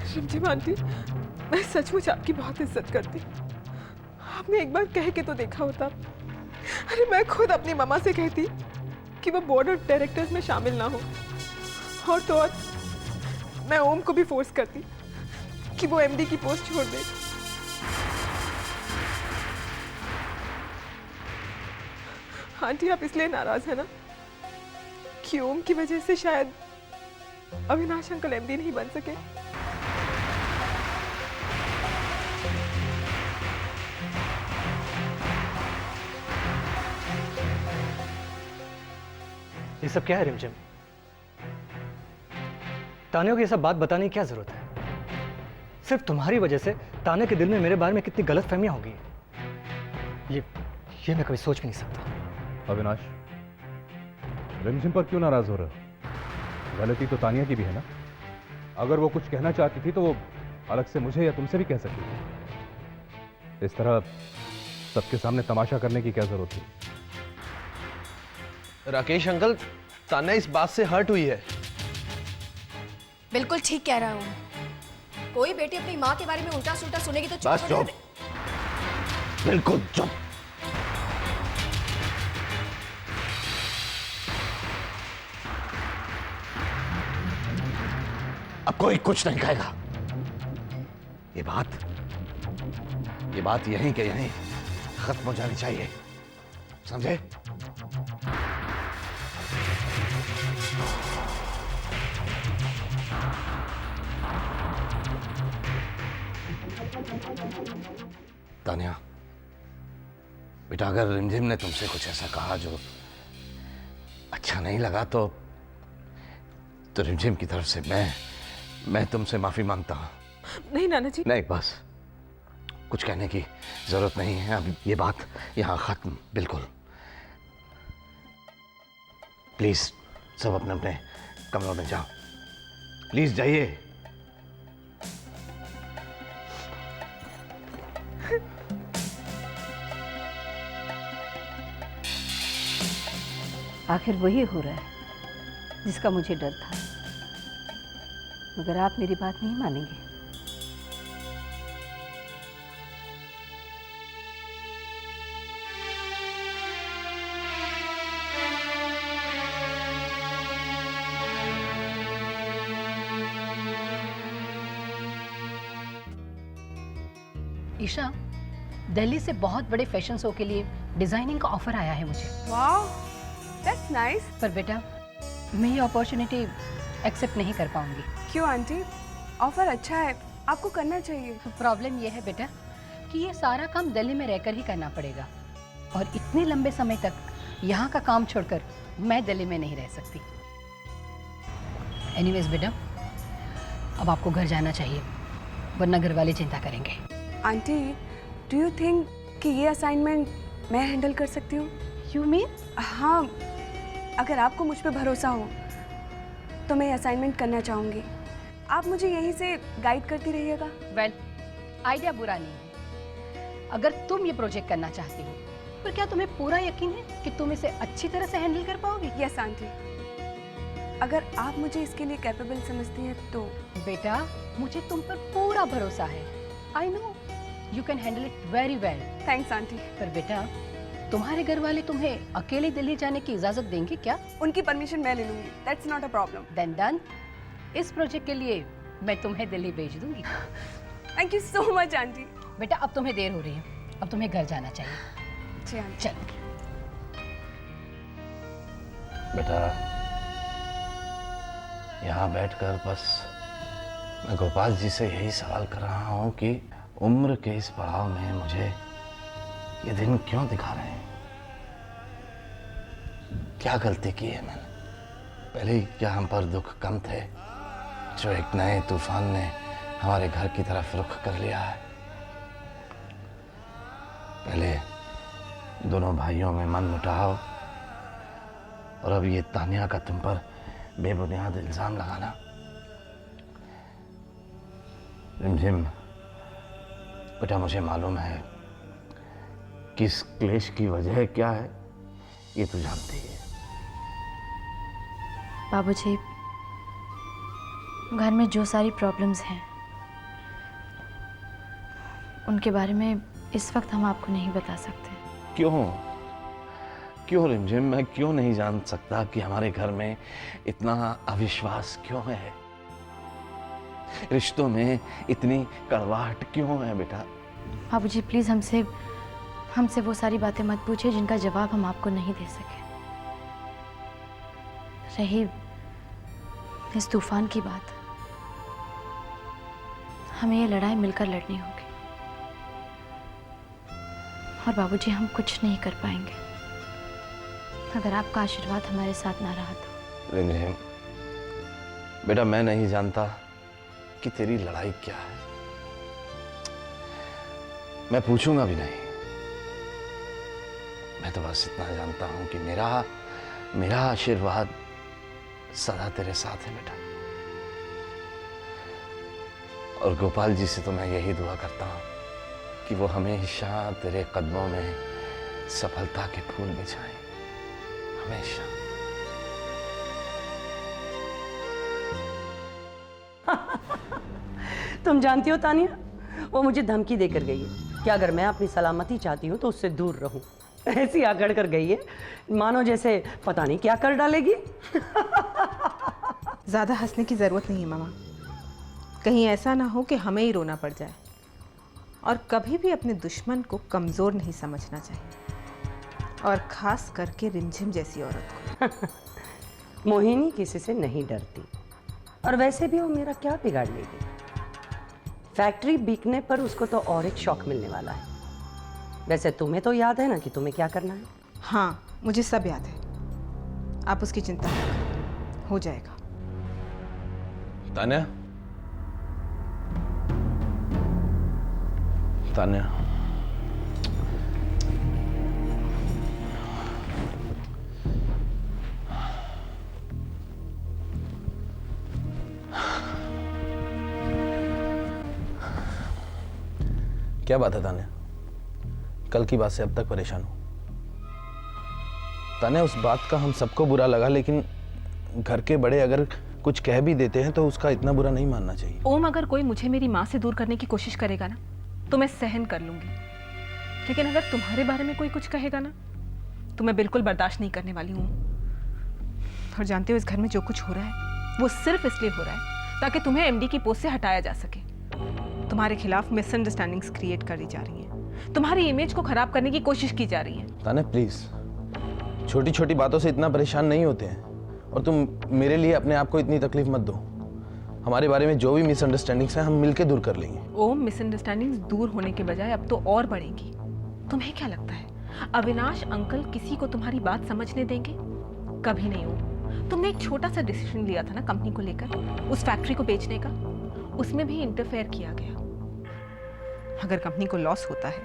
रिमझिम आंटी, मैं सचमुच आपकी बहुत इज्जत करती। आपने एक बार कह के तो देखा होता। अरे मैं खुद अपनी मम्मा से कहती कि वो बोर्ड ऑफ डायरेक्टर्स में शामिल ना हो, और तो और मैं ओम को भी फोर्स करती कि वो एमडी की पोस्ट छोड़ दे। आंटी आप इसलिए नाराज है ना कि ओम की वजह से शायद अविनाश अंकल एमडी नहीं बन सके। ये सब क्या है रिमझिम? तानिया को ये सब बात बताने की क्या जरूरत है? सिर्फ तुम्हारी वजह से तानिया के दिल में मेरे बारे में कितनी गलतफहमियां हो गई। ये मैं कभी सोच भी नहीं सकता। अविनाश, रिमझिम पर क्यों नाराज हो रहे हो? गलती तो तानिया की भी है ना। अगर वो कुछ कहना चाहती थी तो वो अलग से मुझे या तुमसे भी कह सकती थी। इस तरह सबके सामने तमाशा करने की क्या जरूरत थी? राकेश अंकल, तान्या इस बात से हर्ट हुई है। बिल्कुल ठीक कह रहा हूँ। कोई बेटी अपनी माँ के बारे में उल्टा सुल्टा सुनेगी तो बस चुप, बिल्कुल चुप। अब कोई कुछ नहीं कहेगा। ये बात यहीं के यहीं खत्म हो जानी चाहिए, समझे? तानिया बेटा, अगर रिमझिम ने तुमसे कुछ ऐसा कहा जो अच्छा नहीं लगा तो रिमझिम की तरफ से मैं तुमसे माफी मांगता हूं। नहीं नाना जी, नहीं, बस कुछ कहने की जरूरत नहीं है। अब ये बात यहां खत्म, बिल्कुल। प्लीज सब अपने अपने कमरों में जाओ, प्लीज जाइए। आखिर वही हो रहा है जिसका मुझे डर था, मगर आप मेरी बात नहीं मानेंगे। ईशा, दिल्ली से बहुत बड़े फैशन शो के लिए डिजाइनिंग का ऑफर आया है मुझे। वाह, दैट्स नाइस। पर बेटा, मैं ये अपॉर्चुनिटी एक्सेप्ट नहीं कर पाऊंगी। क्यों आंटी? ऑफर अच्छा है, आपको करना चाहिए। प्रॉब्लम ये है बेटा कि ये सारा काम दिल्ली में रहकर ही करना पड़ेगा, और इतने लंबे समय तक यहाँ का काम छोड़कर मैं दिल्ली में नहीं रह सकती। एनीवेज बेटा, अब आपको घर जाना चाहिए, वरना घर वाले चिंता करेंगे। आंटी, डू यू थिंक कि ये असाइनमेंट मैं हैंडल कर सकती हूँ? You mean? हाँ, अगर आपको मुझ पे भरोसा हो तो मैं असाइनमेंट करना चाहूँगी। आप मुझे यहीं से गाइड करती रहिएगा। वेल, आइडिया बुरा नहीं है अगर तुम ये प्रोजेक्ट करना चाहती हो, पर क्या तुम्हें पूरा यकीन है कि तुम इसे अच्छी तरह से हैंडल कर पाओगी? यस आंटी, अगर आप मुझे इसके लिए कैपेबल समझती हैं तो। बेटा, मुझे तुम पर पूरा भरोसा है। I know you can handle it very well. Thanks aunty. पर बेटा, तुम्हारे घर वाले तुम्हें अकेले दिल्ली जाने की इजाजत देंगे क्या? उनकी परमिशन मैं ले लूंगी, that's not a problem. Then done. इस प्रोजेक्ट के लिए मैं तुम्हें दिल्ली भेज दूंगी। Thank you so much aunty. बेटा, अब तुम्हें देर हो रही है, अब तुम्हें घर जाना चाहिए। जी आंटी। चल बेटा, यहाँ बैठकर बस मैं गोपाल जी से यही सवाल कर रहा हूँ कि उम्र के इस पड़ाव में मुझे ये दिन क्यों दिखा रहे हैं? क्या गलती की है मैंने? पहले ही क्या हम पर दुख कम थे जो एक नए तूफान ने हमारे घर की तरफ रुख कर लिया है? पहले दोनों भाइयों में मन मुटाव, और अब ये तानिया का तुम पर बेबुनियाद इल्जाम लगाना। रिमझिम बेटा, मुझे मालूम है कि इस क्लेश की वजह क्या है, ये तो जानती है। बाबूजी, घर में जो सारी प्रॉब्लम्स हैं उनके बारे में इस वक्त हम आपको नहीं बता सकते। क्यों? क्यों रिमझिम, मैं क्यों नहीं जान सकता कि हमारे घर में इतना अविश्वास क्यों है? रिश्तों में इतनी कड़वाहट क्यों है बेटा? बाबूजी प्लीज हमसे वो सारी बातें मत पूछिए जिनका जवाब हम आपको नहीं दे सके। रही इस तूफान की बात, हमें ये लड़ाई मिलकर लड़नी होगी। और बाबूजी हम कुछ नहीं कर पाएंगे अगर आपका आशीर्वाद हमारे साथ ना रहा तो। रिमझिम बेटा, मैं नहीं जानता कि तेरी लड़ाई क्या है, मैं पूछूंगा भी नहीं। मैं तो बस इतना जानता हूं कि मेरा आशीर्वाद सदा तेरे साथ है बेटा। और गोपाल जी से तो मैं यही दुआ करता हूं कि वो हमेशा तेरे कदमों में सफलता के फूल बिछाएं, हमेशा। तुम जानती हो तानिया, वो मुझे धमकी देकर गई है कि अगर मैं अपनी सलामती चाहती हूँ तो उससे दूर रहूं। ऐसी आकड़ कर गई है मानो जैसे पता नहीं क्या कर डालेगी। ज़्यादा हंसने की ज़रूरत नहीं है मामा, कहीं ऐसा ना हो कि हमें ही रोना पड़ जाए। और कभी भी अपने दुश्मन को कमज़ोर नहीं समझना चाहिए, और ख़ास करके रिमझिम जैसी औरत को। मोहिनी किसी से नहीं डरती, और वैसे भी वो मेरा क्या बिगाड़ लेगी। फैक्ट्री बिकने पर उसको तो और एक शौक मिलने वाला है। वैसे तुम्हें तो याद है ना कि तुम्हें क्या करना है? हाँ, मुझे सब याद है, आप उसकी चिंता न करें, हो जाएगा। तान्या, तान्या, क्या बात है तान्या? कल की बात से अब तक परेशान हूं। तान्या, उस बात का हम सबको बुरा लगा, लेकिन घर के बड़े अगर कुछ कह भी देते हैं तो उसका इतना बुरा नहीं मानना चाहिए। ओम, अगर कोई मुझे मेरी माँ से दूर करने की कोशिश करेगा ना तो मैं सहन कर लूंगी, लेकिन अगर तुम्हारे बारे में कोई कुछ कहेगा ना तो मैं बिल्कुल बर्दाश्त नहीं करने वाली हूँ। और जानते हो, इस घर में जो कुछ हो रहा है वो सिर्फ इसलिए हो रहा है ताकि तुम्हें एमडी की पोस्ट से हटाया जा सके। तुम्हारे खिलाफ मिसअंडरस्टैंडिंग्स क्रिएट करी जा रही हैं, तुम्हारी इमेज को खराब करने की कोशिश की जा रही है। तान्या प्लीज, छोटी छोटी बातों से इतना परेशान नहीं होते हैं, और तुम मेरे लिए अपने आप को इतनी तकलीफ मत दो। हमारे बारे में जो भी मिसअंडरस्टैंडिंग्स हैं हम मिलकर दूर कर लेंगे। ओम, मिसअंडरस्टैंडिंग्स दूर होने के बजाय अब तो और बढ़ेंगी। तुम्हें क्या लगता है अविनाश अंकल किसी को तुम्हारी बात समझने देंगे? कभी नहीं हो। तुमने एक छोटा सा डिसीजन लिया था ना कंपनी को लेकर, उस फैक्ट्री को बेचने का, उसमें भी इंटरफेयर किया गया। अगर कंपनी को लॉस होता है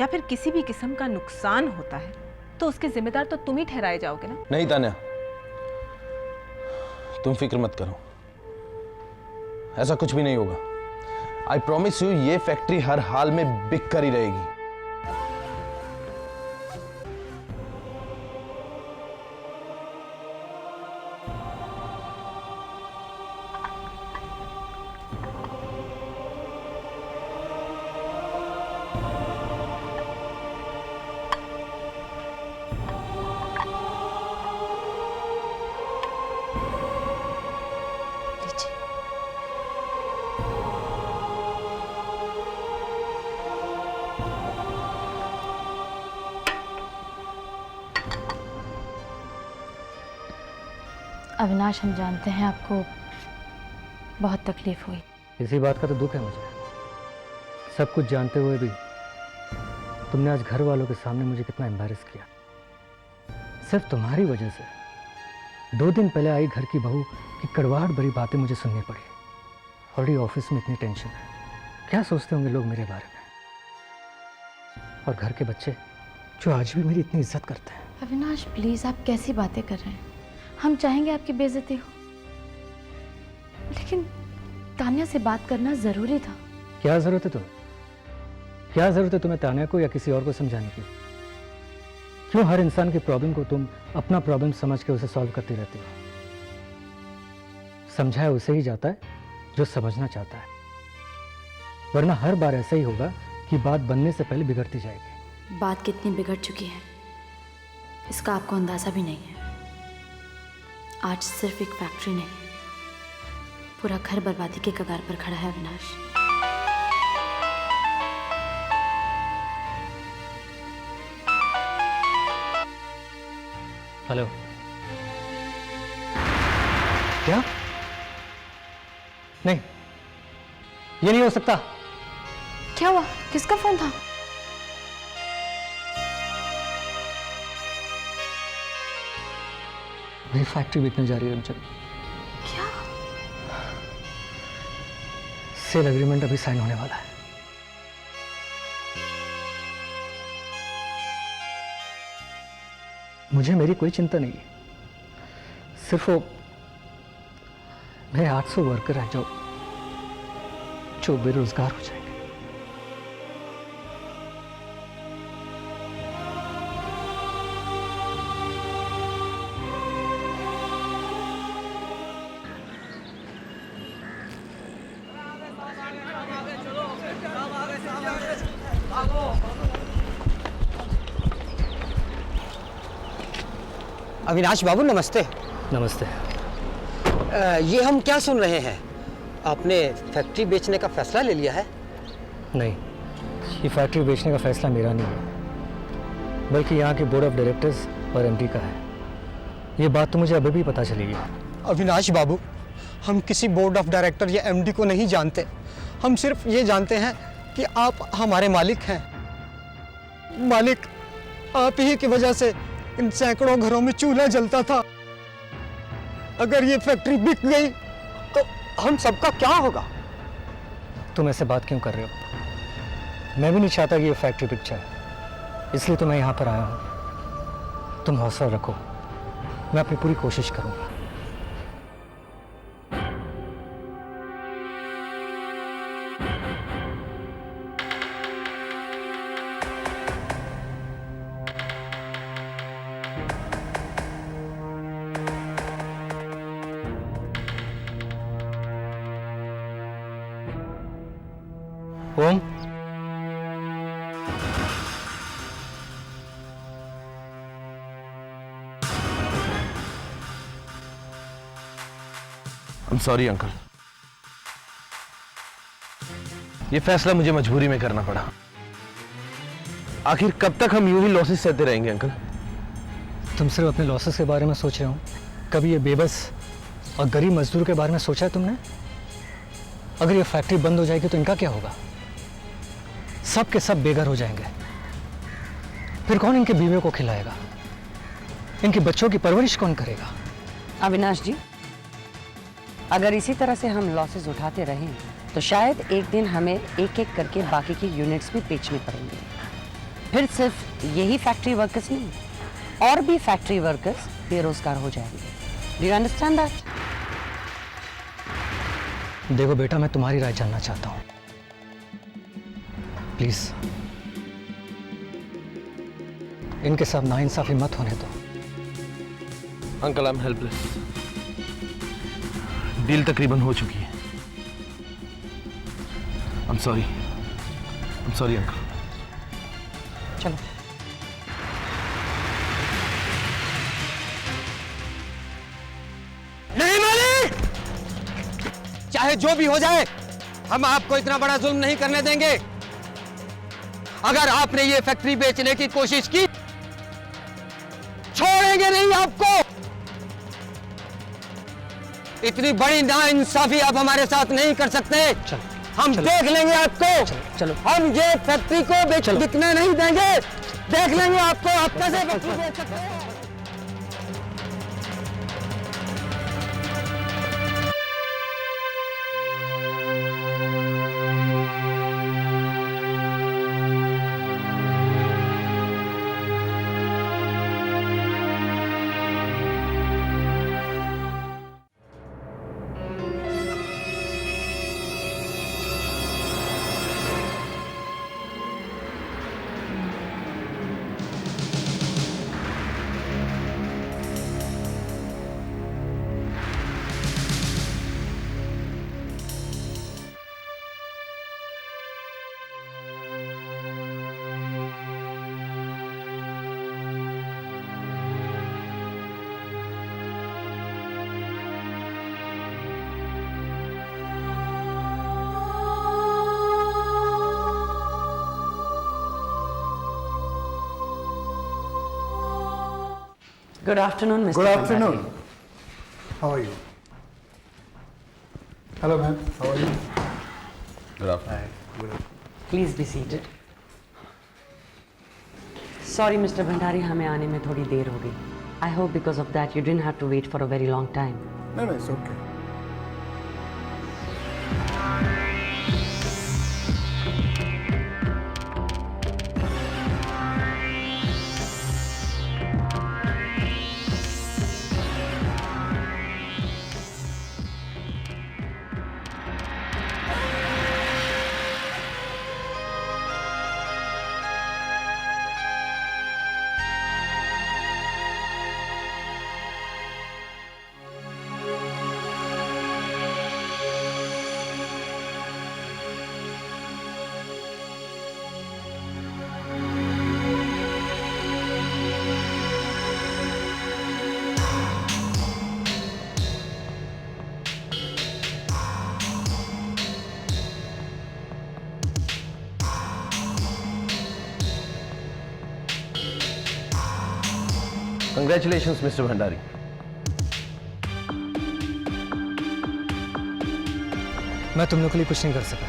या फिर किसी भी किस्म का नुकसान होता है तो उसके जिम्मेदार तो तुम ही ठहराए जाओगे ना। नहीं तान्या, तुम फिक्र मत करो, ऐसा कुछ भी नहीं होगा। आई प्रॉमिस यू, ये फैक्ट्री हर हाल में बिक कर ही रहेगी। अविनाश, हम जानते हैं आपको बहुत तकलीफ हुई। इसी बात का तो दुख है मुझे। सब कुछ जानते हुए भी तुमने आज घर वालों के सामने मुझे कितना एम्बैरेस किया। सिर्फ तुम्हारी वजह से 2 दिन पहले आई घर की बहू की कड़वाहट भरी बातें मुझे सुननी पड़ी। ऑलरेडी ऑफिस में इतनी टेंशन है, क्या सोचते होंगे लोग मेरे बारे में। और घर के बच्चे जो आज भी मेरी इतनी इज्जत करते हैं। अविनाश प्लीज, आप कैसी बातें कर रहे हैं? हम चाहेंगे आपकी बेइज्जती हो, लेकिन तान्या से बात करना जरूरी था। क्या जरूरत है तुम्हें? क्या जरूरत है तुम्हें तान्या को या किसी और को समझाने की? क्यों हर इंसान की प्रॉब्लम को तुम अपना प्रॉब्लम समझ के उसे सॉल्व करती रहती हो? समझाया उसे ही जाता है जो समझना चाहता है, वरना हर बार ऐसा ही होगा ये बात बनने से पहले बिगड़ती जाएगी। बात कितनी बिगड़ चुकी है इसका आपको अंदाज़ा भी नहीं है। आज सिर्फ एक फैक्ट्री नहीं, पूरा घर बर्बादी के कगार पर खड़ा है अविनाश। हेलो, क्या? नहीं, ये नहीं हो सकता। क्या हुआ? किसका फोन था? मेरी फैक्ट्री बिकने जा रही है रंजन। क्या? सेल एग्रीमेंट अभी साइन होने वाला है। मुझे मेरी कोई चिंता नहीं है, सिर्फ वो मेरे 800 वर्कर हैं जो बेरोजगार हो जाएंगे। अविनाश बाबू नमस्ते। नमस्ते। ये हम क्या सुन रहे हैं? आपने फैक्ट्री बेचने का फैसला ले लिया है? नहीं, ये फैक्ट्री बेचने का फैसला मेरा नहीं है, बल्कि यहाँ के बोर्ड ऑफ डायरेक्टर्स और एमडी का है। ये बात तो मुझे अभी भी पता चलेगी। अविनाश बाबू, हम किसी बोर्ड ऑफ डायरेक्टर या एमडी को नहीं जानते। हम सिर्फ ये जानते हैं कि आप हमारे मालिक हैं। मालिक, आप ही की वजह से इन सैकड़ों घरों में चूल्हा जलता था। अगर ये फैक्ट्री बिक गई तो हम सबका क्या होगा? तुम ऐसे बात क्यों कर रहे हो? मैं भी नहीं चाहता कि ये फैक्ट्री बिक जाए, इसलिए तो मैं यहाँ पर आया हूँ। तुम हौसला रखो, मैं अपनी पूरी कोशिश करूँगा। ओम, I'm sorry अंकल, ये फैसला मुझे मजबूरी में करना पड़ा। आखिर कब तक हम यूं ही लॉसेस सहते रहेंगे अंकल? तुम सिर्फ अपने लॉसेस के बारे में सोच रहे हो, कभी ये बेबस और गरीब मजदूर के बारे में सोचा है तुमने? अगर ये फैक्ट्री बंद हो जाएगी तो इनका क्या होगा? सब के सब बेघर हो जाएंगे। फिर कौन इनके बीवियों को खिलाएगा? इनके बच्चों की परवरिश कौन करेगा? अविनाश जी, अगर इसी तरह से हम लॉसेस उठाते रहें तो शायद एक दिन हमें एक एक करके बाकी की यूनिट्स भी बेचने पड़ेंगे। फिर सिर्फ यही फैक्ट्री वर्कर्स नहीं, और भी फैक्ट्री वर्कर्स बेरोजगार हो जाएंगे। Do you understand that? देखो बेटा, मैं तुम्हारी राय जानना चाहता हूं, प्लीज इनके साथ नाइंसाफी मत होने दो। Uncle, I am helpless. Deal तकरीबन हो चुकी है। I'm sorry uncle. चलो। नहीं मालिक, चाहे जो भी हो जाए, हम आपको इतना बड़ा जुल्म नहीं करने देंगे। अगर आपने ये फैक्ट्री बेचने की कोशिश की, छोड़ेंगे नहीं आपको। इतनी बड़ी नाइंसाफी आप हमारे साथ नहीं कर सकते। हम देख लेंगे आपको। चलो। हम ये फैक्ट्री को बिकने नहीं देंगे। देख लेंगे आपको, आप कैसे फैक्ट्री बेच सकते हैं। Good afternoon, Mr. Good afternoon. Bhandari. How are you? Hello, ma'am. How are you? Good afternoon. Please be seated. Sorry, Mr. Bhandari, हमें आने में थोड़ी देर हो गई. I hope because of that you didn't have to wait for a very long time. No, it's okay. Congratulations, Mr. Bhandari. मैं तुम लोग के लिए कुछ नहीं कर सका.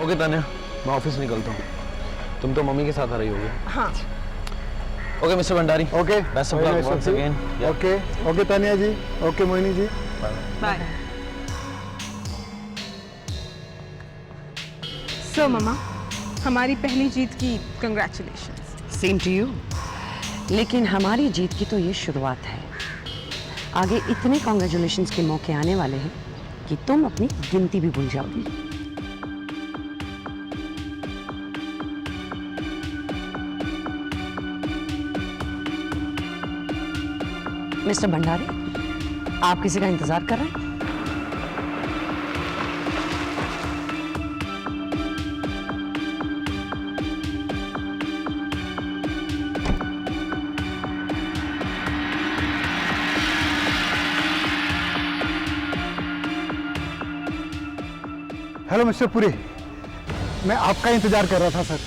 ओके तान्या, मैं ऑफिस निकलता हूँ. तुम तो मम्मी के साथ आ रही होगी. हाँ. Okay mister Bhandari. Okay. Best of Very luck nice once of you. Again. Okay. Okay, Tania ji. Okay, Mohini ji. Bye. So mama, हमारी पहली जीत की कंग्रेचुलेशंस. Same to you. लेकिन हमारी जीत की तो ये शुरुआत है. आगे इतने कॉन्ग्रेचुलेशंस के मौके आने वाले हैं कि तुम अपनी गिनती भी भूल जाओगी. मिस्टर भंडारी, आप किसी का इंतजार कर रहे हैं? हेलो मिस्टर पुरी, मैं आपका इंतजार कर रहा था सर.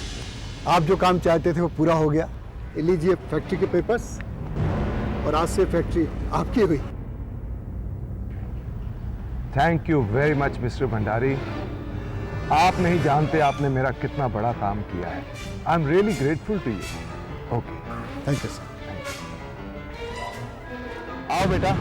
आप जो काम चाहते थे वो पूरा हो गया. ये लीजिए फैक्ट्री के पेपर्स, और आज से फैक्ट्री आपकी हुई. Thank you very much mister Bhandari. आप नहीं जानते आपने मेरा कितना बड़ा काम किया है. I am really grateful to you. Okay, thank you sir. आओ बेटा.